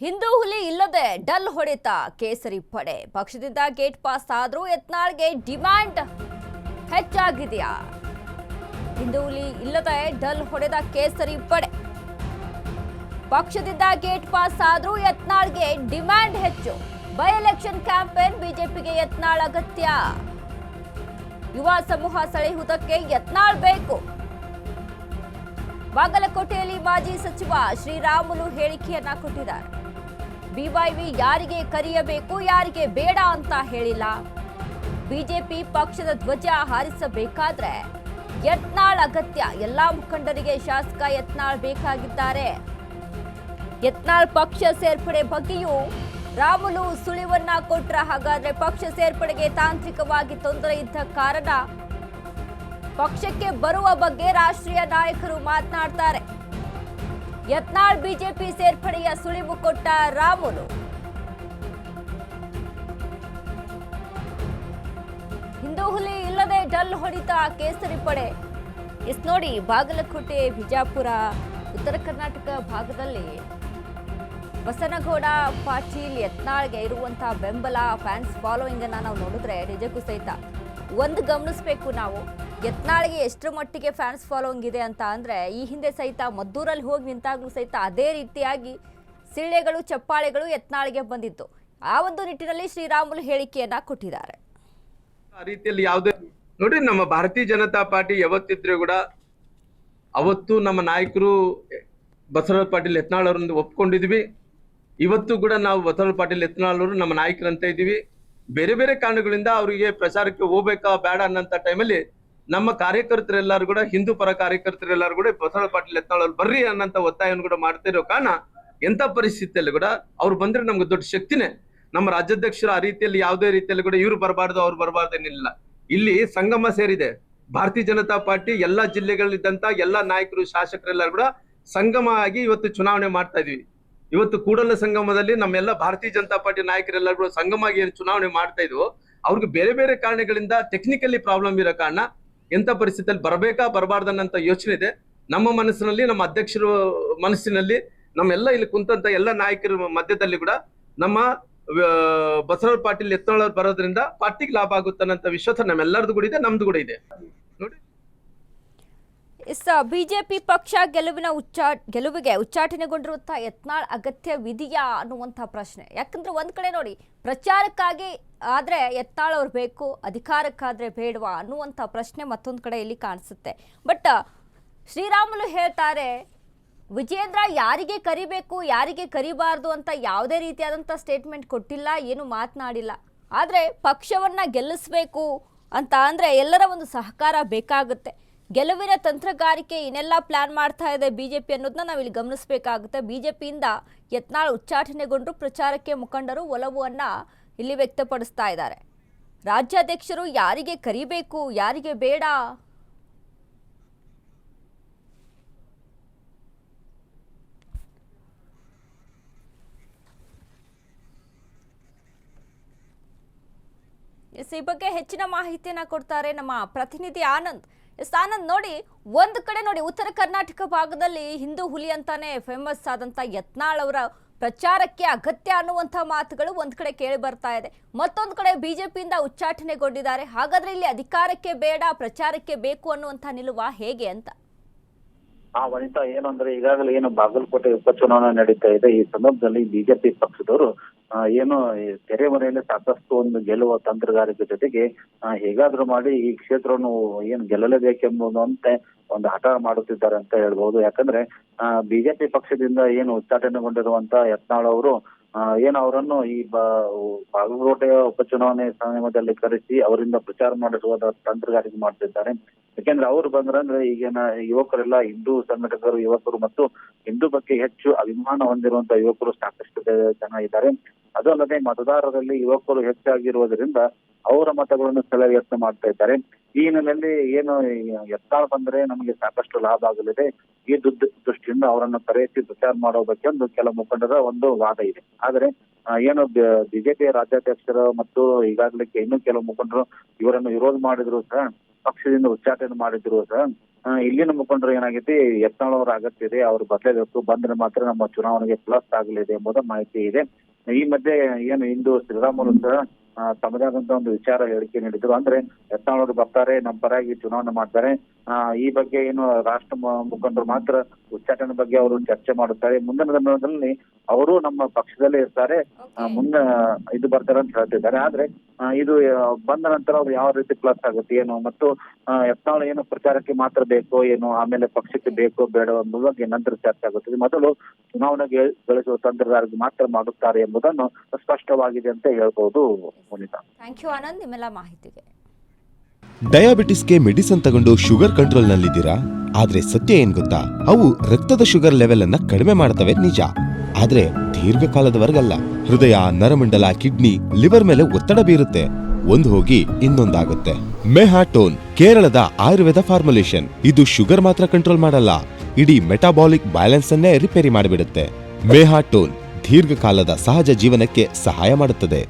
ಹಿಂದೂ ಹುಲಿ ಇಲ್ಲದೆ ಡಲ್ ಹೊಡೆತ ಕೇಸರಿ ಪಡೆ ಪಕ್ಷದಿಂದ ಗೇಟ್ ಪಾಸ್ ಆದ್ರೂ ಯತ್ನಾಳ್ಗೆ ಡಿಮ್ಯಾಂಡ್ ಹೆಚ್ಚಾಗಿದೆಯಾ? ಹಿಂದೂ ಹುಲಿ ಇಲ್ಲದೆ ಡಲ್ ಹೊಡೆದ ಕೇಸರಿ ಪಡೆ ಪಕ್ಷದಿಂದ ಗೇಟ್ ಪಾಸ್ ಆದ್ರೂ ಯತ್ನಾಳ್ಗೆ ಡಿಮ್ಯಾಂಡ್ ಹೆಚ್ಚು. ಬೈ ಎಲೆಕ್ಷನ್ ಕ್ಯಾಂಪೇನ್ ಬಿಜೆಪಿಗೆ ಯತ್ನಾಳ್ ಅಗತ್ಯ. ಯುವ ಸಮೂಹ ಸೆಳೆಯುವುದಕ್ಕೆ ಯತ್ನಾಳ್ ಬೇಕು. ಬಾಗಲಕೋಟೆಯಲ್ಲಿ ಮಾಜಿ ಸಚಿವ ಶ್ರೀರಾಮುಲು ಹೇಳಿಕೆಯನ್ನ ಕೊಟ್ಟಿದ್ದಾರೆ. ಬಿವೈವಿ ಯಾರಿಗೆ ಕರೆಯಬೇಕು ಯಾರಿಗೆ ಬೇಡ ಅಂತ ಹೇಳಿಲ್ಲ. ಬಿಜೆಪಿ ಪಕ್ಷದ ಧ್ವಜ ಹಾರಿಸಬೇಕಾದ್ರೆ ಯತ್ನಾಳ್ ಅಗತ್ಯ. ಎಲ್ಲಾ ಮುಖಂಡರಿಗೆ ಶಾಸಕ ಯತ್ನಾಳ್ ಬೇಕಾಗಿದ್ದಾರೆ. ಯತ್ನಾಳ್ ಪಕ್ಷ ಸೇರ್ಪಡೆ ಬಗ್ಗೆಯೂ ರಾಮುಲು ಸುಳಿವನ್ನ ಕೊಟ್ರ. ಹಾಗಾದ್ರೆ ಪಕ್ಷ ಸೇರ್ಪಡೆಗೆ ತಾಂತ್ರಿಕವಾಗಿ ತೊಂದರೆ ಇದ್ದ ಕಾರಣ ಪಕ್ಷಕ್ಕೆ ಬರುವ ಬಗ್ಗೆ ರಾಷ್ಟ್ರೀಯ ನಾಯಕರು ಮಾತನಾಡ್ತಾರೆ. ಯತ್ನಾಳ್ ಬಿಜೆಪಿ ಸೇರ್ಪಡೆಯ ಸುಳಿವು ಕೊಟ್ಟ ರಾಮುಲು. ಹಿಂದೂ ಹುಲಿ ಇಲ್ಲದೆ ಡಲ್ ಹೊಡಿತ ಕೇಸರಿ ಪಡೆ. ನೋಡಿ, ಬಾಗಲಕೋಟೆ, ಬಿಜಾಪುರ, ಉತ್ತರ ಕರ್ನಾಟಕ ಭಾಗದಲ್ಲಿ ಬಸನಗೌಡ ಪಾಟೀಲ್ ಯತ್ನಾಳ್ಗೆ ಇರುವಂತಹ ಬೆಂಬಲ, ಫ್ಯಾನ್ಸ್ ಫಾಲೋಯಿಂಗ್ ಅನ್ನ ನಾವು ನೋಡಿದ್ರೆ ನಿಜಕ್ಕೂ ಸಹಿತ ಒಂದು ಗಮನಿಸಬೇಕು ನಾವು. ಯತ್ನಾಳ್ಗೆ ಎಷ್ಟರ ಮಟ್ಟಿಗೆ ಫ್ಯಾನ್ಸ್ ಫಾಲೋಯಿಂಗ್ ಇದೆ ಅಂತ ಅಂದ್ರೆ, ಈ ಹಿಂದೆ ಸಹಿತ ಮದ್ದೂರಲ್ಲಿ ಹೋಗಿ ನಿಂತಾಗ್ಲೂ ಸಹಿತ ಅದೇ ರೀತಿಯಾಗಿ ಸಿಳ್ಳೆಗಳು, ಚಪ್ಪಾಳೆಗಳು ಯತ್ನಾಳ್ಗೆ ಬಂದಿತ್ತು. ಆ ಒಂದು ನಿಟ್ಟಿನಲ್ಲಿ ಶ್ರೀರಾಮುಲು ಹೇಳಿಕೆಯನ್ನ ಕೊಟ್ಟಿದ್ದಾರೆ. ಆ ರೀತಿಯಲ್ಲಿ ಯಾವುದೇ ನೋಡಿ, ನಮ್ಮ ಭಾರತೀಯ ಜನತಾ ಪಾರ್ಟಿ ಯಾವತ್ತಿದ್ರು ಕೂಡ ಅವತ್ತು ನಮ್ಮ ನಾಯಕರು ಬಸವರಾಜ ಪಾಟೀಲ್ ಯತ್ನಾಳ್ ಅವರನ್ನು ಒಪ್ಕೊಂಡಿದ್ವಿ. ಇವತ್ತು ಕೂಡ ನಾವು ಬಸವರಾಜ ಪಾಟೀಲ್ ಯತ್ನಾಳ್ ಅವರು ನಮ್ಮ ನಾಯಕರಂತ ಇದ್ದೀವಿ. ಬೇರೆ ಬೇರೆ ಕಾರಣಗಳಿಂದ ಅವರಿಗೆ ಪ್ರಚಾರಕ್ಕೆ ಹೋಗ್ಬೇಕಾ ಬೇಡ ಅನ್ನಂತ ಟೈಮಲ್ಲಿ ನಮ್ಮ ಕಾರ್ಯಕರ್ತರೆಲ್ಲರೂ ಕೂಡ, ಹಿಂದೂ ಪರ ಕಾರ್ಯಕರ್ತರೆಲ್ಲರೂ ಕೂಡ ಬಸವರಾಜ ಪಾಟೀಲ್ ಯತ್ನಾಳ್ ಅವ್ರು ಬರ್ರಿ ಅನ್ನಂತ ಒತ್ತಾಯವನ್ನು ಕೂಡ ಮಾಡ್ತಿರೋ ಕಾರಣ ಎಂತ ಪರಿಸ್ಥಿತಿಯಲ್ಲಿ ಕೂಡ ಅವ್ರು ಬಂದ್ರೆ ನಮ್ಗೆ ದೊಡ್ಡ ಶಕ್ತಿನೇ. ನಮ್ಮ ರಾಜ್ಯಾಧ್ಯಕ್ಷರು ಆ ರೀತಿಯಲ್ಲಿ ಯಾವುದೇ ರೀತಿಯಲ್ಲಿ ಕೂಡ ಇವ್ರು ಬರಬಾರ್ದು ಅವ್ರು ಬರಬಾರ್ದು ಏನಿಲ್ಲ. ಇಲ್ಲಿ ಸಂಗಮ ಸೇರಿದೆ. ಭಾರತೀಯ ಜನತಾ ಪಾರ್ಟಿ ಎಲ್ಲಾ ಜಿಲ್ಲೆಗಳಿದ್ದಂತ ಎಲ್ಲಾ ನಾಯಕರು, ಶಾಸಕರೆಲ್ಲರೂ ಕೂಡ ಸಂಗಮ ಆಗಿ ಇವತ್ತು ಚುನಾವಣೆ ಮಾಡ್ತಾ ಇದೀವಿ. ಇವತ್ತು ಕೂಡಲ ಸಂಗಮದಲ್ಲಿ ನಮ್ಮೆಲ್ಲ ಭಾರತೀಯ ಜನತಾ ಪಾರ್ಟಿ ನಾಯಕರೆಲ್ಲರೂ ಕೂಡ ಸಂಗಮ ಆಗಿ ಚುನಾವಣೆ ಮಾಡ್ತಾ ಇದ್ವು. ಅವ್ರಿಗೆ ಬೇರೆ ಬೇರೆ ಕಾರಣಗಳಿಂದ ಟೆಕ್ನಿಕಲಿ ಪ್ರಾಬ್ಲಮ್ ಇರೋ ಕಾರಣ ಎಂತ ಪರಿಸ್ಥಿತಿಯಲ್ಲಿ ಬರಬೇಕಾ ಬರಬಾರ್ದನ್ನಂತ ಯೋಚನೆ ಇದೆ ನಮ್ಮ ಮನಸ್ಸಿನಲ್ಲಿ, ನಮ್ಮ ಅಧ್ಯಕ್ಷರ ಮನಸ್ಸಿನಲ್ಲಿ, ನಮ್ಮೆಲ್ಲ ಇಲ್ಲಿ ಕುಂತಂತ ಎಲ್ಲ ನಾಯಕರ ಮಧ್ಯದಲ್ಲಿ ಕೂಡ ನಮ್ಮ ಬಸವರಾಜ ಪಾಟೀಲ್ ಯತ್ನಾಳ್ ಅವ್ರು ಬರೋದ್ರಿಂದ ಪಾರ್ಟಿಗೆ ಲಾಭ ಆಗುತ್ತಾನಂತ ವಿಶ್ವಾಸ ನಮ್ಮೆಲ್ಲರದು ಕೂಡ ಇದೆ, ನಮ್ದು ಕೂಡ ಇದೆ. ನೋಡಿ, ಬಿಜೆಪಿ ಪಕ್ಷ ಗೆಲುವಿಗೆ ಉಚ್ಚಾಟನೆಗೊಂಡಿರುವಂತಹ ಯತ್ನಾಳ್ ಅಗತ್ಯವಿದೆಯಾ ಅನ್ನುವಂತಹ ಪ್ರಶ್ನೆ. ಯಾಕಂದ್ರೆ ಒಂದ್ ಕಡೆ ನೋಡಿ, ಪ್ರಚಾರಕ್ಕಾಗಿ ಆದ್ರೆ ಯತ್ನಾಳ್ ಅವ್ರು ಬೇಕು, ಅಧಿಕಾರಕ್ಕಾದ್ರೆ ಬೇಡವಾ ಅನ್ನುವಂಥ ಪ್ರಶ್ನೆ ಮತ್ತೊಂದು ಕಡೆ ಇಲ್ಲಿ ಕಾಣಿಸುತ್ತೆ. ಬಟ್ ಶ್ರೀರಾಮುಲು ಹೇಳ್ತಾರೆ, ವಿಜೇಂದ್ರ ಯಾರಿಗೆ ಕರಿಬೇಕು ಯಾರಿಗೆ ಕರಿಬಾರ್ದು ಅಂತ ಯಾವುದೇ ರೀತಿಯಾದಂಥ ಸ್ಟೇಟ್ಮೆಂಟ್ ಕೊಟ್ಟಿಲ್ಲ, ಏನು ಮಾತನಾಡಿಲ್ಲ. ಆದರೆ ಪಕ್ಷವನ್ನ ಗೆಲ್ಲಿಸಬೇಕು ಅಂತ ಅಂದರೆ ಎಲ್ಲರ ಒಂದು ಸಹಕಾರ ಬೇಕಾಗುತ್ತೆ. ಗೆಲುವಿನ ತಂತ್ರಗಾರಿಕೆ ಏನೆಲ್ಲ ಪ್ಲಾನ್ ಮಾಡ್ತಾ ಇದೆ ಬಿಜೆಪಿ ಅನ್ನೋದನ್ನ ನಾವಿಲ್ಲಿ ಗಮನಿಸಬೇಕಾಗುತ್ತೆ. ಬಿಜೆಪಿಯಿಂದ ಯತ್ನಾಳ್ ಉಚ್ಚಾಟನೆಗೊಂಡು ಪ್ರಚಾರಕ್ಕೆ ಮುಖಂಡರು ಒಲವನ್ನ ಇಲ್ಲಿ ವ್ಯಕ್ತಪಡಿಸ್ತಾ ಇದ್ದಾರೆ. ರಾಜ್ಯಾಧ್ಯಕ್ಷರು ಯಾರಿಗೆ ಕರಿಬೇಕು ಯಾರಿಗೆ ಬೇಡ, ಈ ಬಗ್ಗೆ ಹೆಚ್ಚಿನ ಮಾಹಿತಿಯನ್ನ ಕೊಡ್ತಾರೆ ನಮ್ಮ ಪ್ರತಿನಿಧಿ ಆನಂದ್. ಆನಂದ್, ನೋಡಿ, ಒಂದು ಕಡೆ ನೋಡಿ, ಉತ್ತರ ಕರ್ನಾಟಕ ಭಾಗದಲ್ಲಿ ಹಿಂದೂ ಹುಲಿ ಅಂತಾನೆ ಫೇಮಸ್ ಆದಂತ ಯತ್ನಾಳ್ ಅವರ ಪ್ರಚಾರಕ್ಕೆ ಅಗತ್ಯ ಅನ್ನುವಂಥ ಮಾತುಗಳು ಒಂದ್ ಕಡೆ ಕೇಳಿ ಬರ್ತಾ ಇದೆ. ಮತ್ತೊಂದು ಕಡೆ ಬಿಜೆಪಿಯಿಂದ ಉಚ್ಚಾಟನೆಗೊಂಡಿದ್ದಾರೆ. ಹಾಗಾದ್ರೆ ಇಲ್ಲಿ ಅಧಿಕಾರಕ್ಕೆ ಬೇಡ ಪ್ರಚಾರಕ್ಕೆ ಬೇಕು ಅನ್ನುವಂಥ ನಿಲುವ ಹೇಗೆ ಅಂತ? ವನಿತಾ, ಏನಂದ್ರೆ ಈಗಾಗಲೇ ಏನು ಬಾಗಲಕೋಟೆ ಉಪಚುನಾವಣೆ ನಡೀತಾ ಇದೆ. ಈ ಸಂದರ್ಭದಲ್ಲಿ ಬಿಜೆಪಿ ಪಕ್ಷದವರು ಏನು ತೆರೆಮರೆಯಲ್ಲಿ ಸಾಕಷ್ಟು ಒಂದು ಗೆಲ್ಲುವ ತಂತ್ರಗಾರಿಕೆ ಜೊತೆಗೆ ಹೇಗಾದ್ರೂ ಮಾಡಿ ಈ ಕ್ಷೇತ್ರವನ್ನು ಏನು ಗೆಲ್ಲಲೇಬೇಕೆಂಬುದಂತೆ ಒಂದು ಹಠ ಮಾಡುತ್ತಿದ್ದಾರೆ ಅಂತ ಹೇಳ್ಬಹುದು. ಯಾಕಂದ್ರೆ ಬಿಜೆಪಿ ಪಕ್ಷದಿಂದ ಏನು ಉಚ್ಚಾಟನೆಗೊಂಡಿರುವಂತ ಯತ್ನಾಳ್ ಅವರು ಏನು ಅವರನ್ನು ಈ ಬಾಗಲಕೋಟೆಯ ಉಪಚುನಾವಣೆ ಸಮಯದಲ್ಲಿ ಕರೆಸಿ ಅವರಿಂದ ಪ್ರಚಾರ ಮಾಡಿಸುವ ತಂತ್ರಗಾರಿಕೆ ಮಾಡ್ತಿದ್ದಾರೆ. ಯಾಕೆಂದ್ರೆ ಅವ್ರು ಬಂದ್ರಂದ್ರೆ ಈಗಿನ ಯುವಕರೆಲ್ಲ ಹಿಂದೂ ಸಂಘಟಕರು, ಯುವಕರು ಮತ್ತು ಹಿಂದೂ ಬಗ್ಗೆ ಹೆಚ್ಚು ಅಭಿಮಾನ ಹೊಂದಿರುವಂತಹ ಯುವಕರು ಸಾಕಷ್ಟು ಜನ ಇದ್ದಾರೆ. ಅದು ಅಲ್ಲದೆ ಮತದಾರರಲ್ಲಿ ಯುವಕರು ಹೆಚ್ಚಾಗಿರುವುದರಿಂದ ಅವರ ಮತಗಳನ್ನು ಸೆಳೆಯುವ ಯತ್ನ ಮಾಡ್ತಾ ಇದ್ದಾರೆ. ಈ ಹಿನ್ನೆಲೆಯಲ್ಲಿ ಏನು ಯತ್ನಾಳ್ ಬಂದ್ರೆ ನಮಗೆ ಸಾಕಷ್ಟು ಲಾಭ ಆಗಲಿದೆ, ಈ ದೃಷ್ಟಿಯಿಂದ ಅವರನ್ನು ಕರೆಯಿಸಿ ಪ್ರಚಾರ ಮಾಡೋ ಬಗ್ಗೆ ಒಂದು ಕೆಲ ಮುಖಂಡರ ಒಂದು ವಾದ ಇದೆ. ಆದ್ರೆ ಏನು ಬಿಜೆಪಿ ರಾಜ್ಯಾಧ್ಯಕ್ಷರು ಮತ್ತು ಈಗಾಗಲೇ ಇನ್ನೂ ಕೆಲವು ಮುಖಂಡರು ಇವರನ್ನು ವಿರೋಧ ಮಾಡಿದ್ರು ಸಹ ಪಕ್ಷದಿಂದ ಉಚ್ಚಾಟನೆ ಮಾಡಿದ್ರು ಸಹ ಇಲ್ಲಿನ ಮುಖಂಡರು ಏನಾಗೈತಿ ಯತ್ನಾಳ್ ಅವರ ಅಗತ್ಯ ಇದೆ, ಅವ್ರು ಬದಲೇಬೇಕು, ಬಂದ್ರೆ ಮಾತ್ರ ನಮ್ಮ ಚುನಾವಣೆಗೆ ಪ್ಲಸ್ ಆಗಲಿದೆ ಎಂಬುದು ಮಾಹಿತಿ ಇದೆ. ಈ ಮಧ್ಯೆ ಏನು ಇಂದು ಶ್ರೀರಾಮುಲು ಸಹ ತಮ್ಮದೇ ಆದಂತ ಒಂದು ವಿಚಾರ ಹೇಳಿಕೆ ನೀಡಿದ್ರು. ಅಂದ್ರೆ ಯತ್ನಾಳ್ ಅವರು ಬರ್ತಾರೆ, ನಮ್ಮ ಪರವಾಗಿ ಚುನಾವಣೆ ಮಾಡ್ತಾರೆ. ಈ ಬಗ್ಗೆ ಏನು ರಾಷ್ಟ್ರ ಮುಖಂಡರು ಮಾತ್ರ ಉಚ್ಚಾಟನೆ ಬಗ್ಗೆ ಅವರು ಚರ್ಚೆ ಮಾಡುತ್ತಾರೆ. ಮುಂದಿನ ದಿನಗಳಲ್ಲಿ ಅವರು ನಮ್ಮ ಪಕ್ಷದಲ್ಲೇ ಇರ್ತಾರೆ, ಮುಂದೆ ಇದು ಬರ್ತಾರೆ ಅಂತ ಹೇಳ್ತಿದ್ದಾರೆ. ಆದ್ರೆ ಇದು ಬಂದ ನಂತರ ಅವ್ರು ಯಾವ ರೀತಿ ಪ್ಲಸ್ ಆಗುತ್ತೆ ಏನು, ಮತ್ತು ಯತ್ನಾಳ್ ಏನು ಪ್ರಚಾರಕ್ಕೆ ಮಾತ್ರ ಬೇಕೋ ಏನು, ಆಮೇಲೆ ಪಕ್ಷಕ್ಕೆ ಬೇಕೋ ಬೇಡ ಎಂಬುದು ಬಗ್ಗೆ ನಂತರ ಚರ್ಚೆ ಆಗುತ್ತದೆ. ಮೊದಲು ಚುನಾವಣೆಗೆ ಗಳಿಸುವ ತಂತ್ರಗಾರಿಕೆ ಮಾತ್ರ ಮಾಡುತ್ತಾರೆ ಎಂಬುದನ್ನು ಸ್ಪಷ್ಟವಾಗಿದೆ ಅಂತ ಹೇಳ್ಬಹುದು. ವನಿತಾ, ಥ್ಯಾಂಕ್ ಯು ಆನಂದ್ ನಿಮ್ಮೆಲ್ಲ ಮಾಹಿತಿಗೆ. ಡಯಾಬಿಟಿಸ್ಗೆ ಮೆಡಿಸಿನ್ ತಗೊಂಡು ಶುಗರ್ ಕಂಟ್ರೋಲ್ ನಲ್ಲಿದ್ದೀರಾ? ಆದ್ರೆ ಸತ್ಯ ಏನ್ ಗೊತ್ತಾ, ಅವು ರಕ್ತದ ಶುಗರ್ ಲೆವೆಲ್ ಅನ್ನ ಕಡಿಮೆ ಮಾಡ್ತವೆ ನಿಜ, ಆದ್ರೆ ದೀರ್ಘಕಾಲದವರೆಗಲ್ಲ. ಹೃದಯ, ನರಮಂಡಲ, ಕಿಡ್ನಿ, ಲಿವರ್ ಮೇಲೆ ಒತ್ತಡ ಬೀರುತ್ತೆ. ಒಂದ್ ಹೋಗಿ ಇನ್ನೊಂದಾಗುತ್ತೆ. ಮೆಹಾಟೋನ್ ಕೇರಳದ ಆಯುರ್ವೇದ ಫಾರ್ಮುಲೇಷನ್. ಇದು ಶುಗರ್ ಮಾತ್ರ ಕಂಟ್ರೋಲ್ ಮಾಡಲ್ಲ, ಇಡೀ ಮೆಟಾಬಾಲಿಕ್ ಬ್ಯಾಲೆನ್ಸ್ ಅನ್ನೇ ರಿಪೇರಿ ಮಾಡಿಬಿಡುತ್ತೆ. ಮೆಹಾಟೋನ್ ದೀರ್ಘಕಾಲದ ಸಹಜ ಜೀವನಕ್ಕೆ ಸಹಾಯ ಮಾಡುತ್ತದೆ.